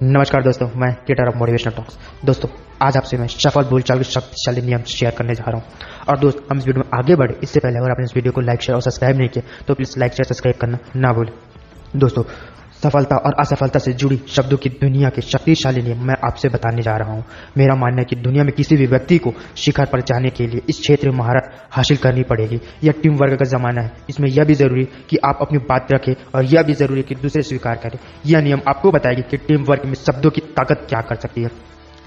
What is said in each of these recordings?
नमस्कार दोस्तों, मैं क्रिएटर ऑफ मोटिवेशनल टॉक्स। दोस्तों, आज आपसे मैं सफल बोलचाल के शक्तिशाली नियम शेयर करने जा रहा हूं। और दोस्त, हम इस वीडियो में आगे बढ़े इससे पहले अगर आपने इस वीडियो को लाइक शेयर और सब्सक्राइब नहीं किया तो प्लीज़ लाइक शेयर सब्सक्राइब करना ना भूलें। दोस्तों, सफलता और असफलता से जुड़ी शब्दों की दुनिया के शक्तिशाली नियम मैं आपसे बताने जा रहा हूं। मेरा मानना है कि दुनिया में किसी भी व्यक्ति को शिखर पर जाने के लिए इस क्षेत्र में महारत हासिल करनी पड़ेगी। यह टीम वर्क का ज़माना है। इसमें यह भी ज़रूरी कि आप अपनी बात रखें और यह भी ज़रूरी कि दूसरे स्वीकार करें। यह नियम आपको बताएगी कि टीम वर्क में शब्दों की ताकत क्या कर सकती है।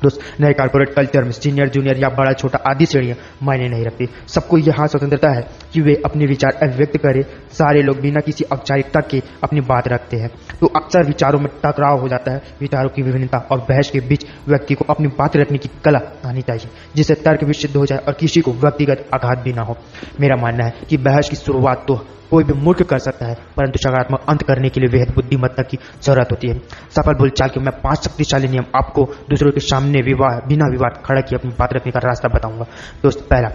दोस्त, नए कॉर्पोरेट कल्चर में सीनियर जूनियर या बड़ा छोटा आदि श्रेणियां मायने नहीं रखती। सबको यह स्वतंत्रता है कि वे अपने विचार अभिव्यक्त करें। सारे लोग बिना किसी औपचारिकता के अपनी बात रखते हैं, तो अक्सर विचारों में टकराव हो जाता है। विचारों की विभिन्नता और बहस के बीच व्यक्ति को अपनी बात रखने की कला आनी चाहिए, जिससे तर्क भी सिद्ध हो जाए और किसी को व्यक्तिगत आघात भी ना हो। मेरा मानना है कि बहस की शुरुआत तो कोई भी मूर्ख कर सकता है, परंतु सकारात्मक अंत करने के लिए बेहद बुद्धिमत्ता की जरूरत होती है। सफल बोलचाल के मैं 5 शक्तिशाली नियम आपको दूसरों के सामने बिना विवाद खड़ा किए अपनी बात रखने का रास्ता बताऊंगा। दोस्त, पहला,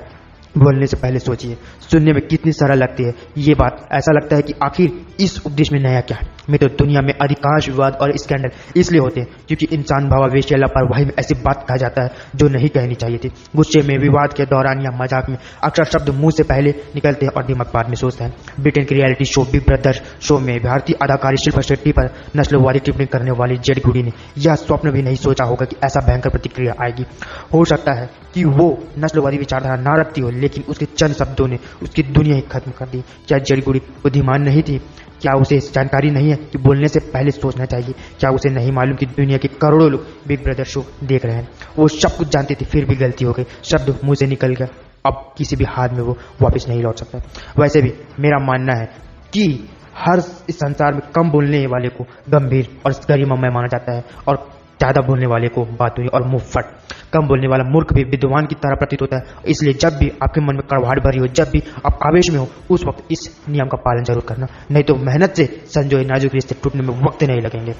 बोलने से पहले सोचिए। सुनने में कितनी सरल लगती है ये बात, ऐसा लगता है कि आखिर इस उपदेश में नया क्या है। मैं तो दुनिया में अधिकांश विवाद और स्कैंडल इसलिए होते हैं क्योंकि इंसान भावावेश या लापरवाही में ऐसी बात कहा जाता है जो नहीं कहनी चाहिए थी। गुस्से में, विवाद के दौरान या मजाक में अक्सर शब्द मुंह से पहले निकलते हैं और दिमाग बाद में सोचता है। ब्रिटेन की reality show big brother show में भारतीय अदाकारी शिल्पा शेट्टी पर नस्लवादी टिप्पणी करने वाली जेड गुडी ने यह स्वप्न भी नहीं सोचा होगा कि ऐसा भयंकर प्रतिक्रिया आएगी। हो सकता है कि वो नस्लवादी विचारधारा ना रखती हो, लेकिन उसके चंद शब्दों ने उसकी दुनिया ही खत्म कर दी। क्या जेड गुडी बुद्धिमान नहीं थी? क्या उसे जानकारी नहीं है कि बोलने से पहले सोचना चाहिए? क्या उसे नहीं मालूम कि दुनिया के करोड़ों लोग बिग ब्रदर शो देख रहे हैं? वो सब कुछ जानते थे, फिर भी गलती हो गई। शब्द मुंह से निकल गया, अब किसी भी हाथ में वो वापस नहीं लौट सकता। वैसे भी मेरा मानना है कि हर इस संसार में कम बोलने वाले को गंभीर और गरिमामय माना जाता है और ज्यादा बोलने वाले को बातूनी और मुंह फट। कम बोलने वाला मूर्ख भी विद्वान की तरह प्रतीत होता है। इसलिए जब भी आपके मन में कड़वाहट भरी हो, जब भी आप आवेश में हो, उस वक्त इस नियम का पालन जरूर करना, नहीं तो मेहनत से संजोए नाजुक रिश्ते टूटने में वक्त नहीं लगेंगे।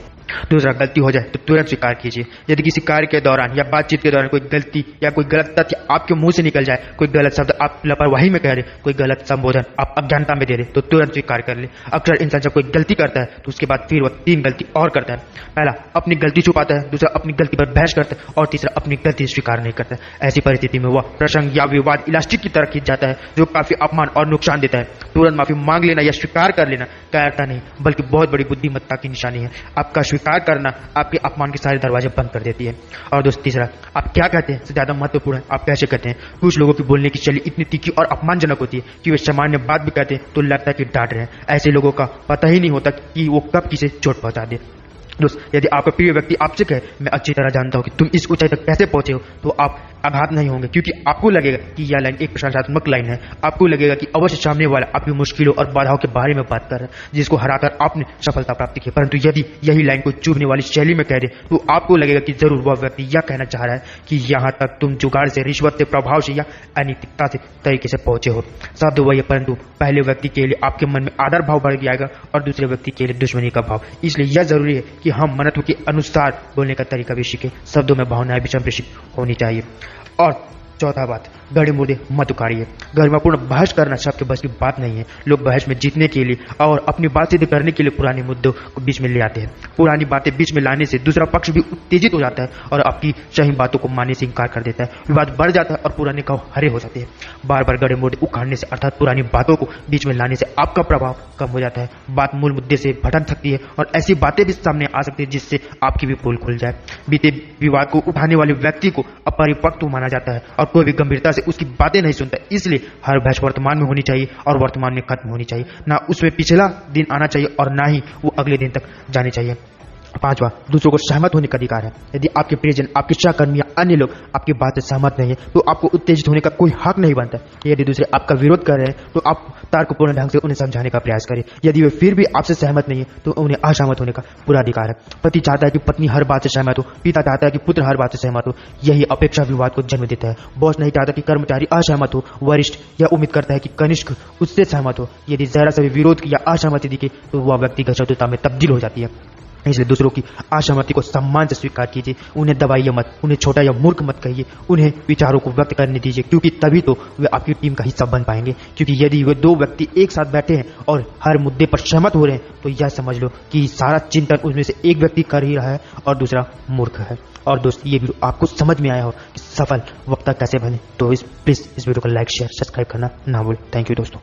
दूसरा, गलती हो जाए तो तुरंत स्वीकार कीजिए। यदि किसी कार्य के दौरान या बातचीत के दौरान कोई गलती या कोई गलत तथ्य आपके मुंह से निकल जाए, कोई गलत शब्द आप लापरवाही में कह रहे, कोई गलत संबोधन आप अज्ञानता में दे रहे, तो तुरंत स्वीकार कर ले। अक्सर इंसान जब कोई गलती करता है तो उसके बाद फिर वह 3 गलती और करता है। पहला, अपनी गलती छुपाता है। दूसरा, अपनी गलती पर बहस करता है। और तीसरा, अपनी गलती स्वीकार नहीं करता है। ऐसी परिस्थिति में वह प्रसंग या विवाद इलास्टिक की तरह खींच जाता है, जो काफी अपमान और नुकसान देता है। तुरंत माफी मांग लेना या स्वीकार कर लेना कायरता नहीं, बल्कि बहुत बड़ी बुद्धिमत्ता की निशानी है। आपका स्वीकार करना आपके अपमान के सारे दरवाजे बंद कर देती है। और दोस्त, तीसरा, आप क्या कहते हैं ज्यादा महत्वपूर्ण है आप कैसे कहते हैं। कुछ लोगों की बोलने की शैली इतनी तीखी और अपमानजनक होती है कि वे सामान्य बात भी कहते हैं तो लगता है कि डांट रहे हैं। ऐसे लोगों का पता ही नहीं होता कि वो कब किसे चोट पहुंचा दे। दोस्त, यदि आपका प्रिय व्यक्ति आपसे कहे, मैं अच्छी तरह जानता हूं कि तुम इस ऊंचाई तक कैसे पहुंचे हो, तो आप आघात नहीं होंगे, क्योंकि आपको लगेगा कि यह लाइन एक प्रशंसात्मक लाइन है। आपको लगेगा कि अवश्य सामने वाला आपकी मुश्किलों और बाधाओं के बारे में बात कर रहा है, जिसको हराकर आपने सफलता प्राप्त की। परंतु यदि यही लाइन को चुभने वाली शैली में कह दे, तो आपको लगेगा कि जरूर वह व्यक्ति यह कहना चाह रहा है कि यहाँ तक तुम जुगाड़ से, रिश्वत से, प्रभाव से या अनैतिकता से तरीके से पहुंचे हो। शब्द वही, परंतु पहले व्यक्ति के लिए आपके मन में आदर भाव बढ़ जाएगा और दूसरे व्यक्ति के लिए दुश्मनी का भाव। इसलिए यह जरूरी है कि हम मनत्व के अनुसार बोलने का तरीका भी सीखें। शब्दों में भावनाएं भी संप्रेषित होनी चाहिए। और चौथा बात, गड़े मुद्दे मत उखाड़िए। गरिमापूर्ण बहस करना सबके बस की बात नहीं है। लोग बहस में जीतने के लिए और अपनी बात सिद्ध करने के लिए पुराने मुद्दों को बीच में ले आते हैं। पुरानी बातें बीच में लाने से दूसरा पक्ष भी उत्तेजित हो जाता है और आपकी सही बातों को मानने से इंकार कर देता है। विवाद बढ़ जाता है और पुराने घाव हरे हो जाते हैं। बार बार गड़े मुद्दे उखाड़ने से, अर्थात पुरानी बातों को बीच में लाने से आपका प्रभाव कम हो जाता है। बात मूल मुद्दे से भटक सकती है और ऐसी बातें भी सामने आ सकती है जिससे आपकी भी पोल खुल जाए। बीते विवाद को उठाने वाले व्यक्ति को अपरिपक्व माना जाता है और कोई भी गंभीरता से उसकी बातें नहीं सुनता। इसलिए हर बहस वर्तमान में होनी चाहिए और वर्तमान में खत्म होनी चाहिए। ना उसमें पिछला दिन आना चाहिए और ना ही वो अगले दिन तक जानी चाहिए। 5वां, दूसरों को सहमत होने का अधिकार है। यदि आपके प्रियजन, आपके सहकर्मी या अन्य लोग आपकी बात से सहमत नहीं है, तो आपको उत्तेजित होने का कोई हक नहीं बनता। यदि दूसरे आपका विरोध कर रहे हैं तो आप तर्कपूर्ण ढंग से उन्हें समझाने का प्रयास करें। यदि वे फिर भी आपसे सहमत नहीं है तो उन्हें असहमत होने का पूरा अधिकार है। पति चाहता है कि पत्नी हर बात से सहमत हो, पिता चाहता है कि पुत्र हर बात से सहमत हो। यही अपेक्षा विवाद को जन्म देता है। बॉस नहीं चाहता कि कर्मचारी असहमत हो, वरिष्ठ यह उम्मीद करता है कि कनिष्ठ उससे सहमत हो। यदि जरा सा भी विरोध या असहमति दिखे तो वह व्यक्तिगत शत्रुता में तब्दील हो जाती है। इसलिए दूसरों की असहमति को सम्मान से स्वीकार कीजिए, उन्हें दबाइए मत, उन्हें छोटा या मूर्ख मत कहिए, उन्हें विचारों को व्यक्त करने दीजिए, क्योंकि तभी तो वे आपकी टीम का हिस्सा बन पाएंगे। क्योंकि यदि वे दो व्यक्ति एक साथ बैठे हैं और हर मुद्दे पर सहमत हो रहे हैं तो यह समझ लो कि सारा चिंतन उसमें से एक व्यक्ति कर ही रहा है और दूसरा मूर्ख है। और दोस्त, ये वीडियो आपको समझ में आया हो कि सफल वक्ता कैसे बने, तो प्लीज इस वीडियो को लाइक शेयर सब्सक्राइब करना ना भूलें। थैंक यू दोस्तों।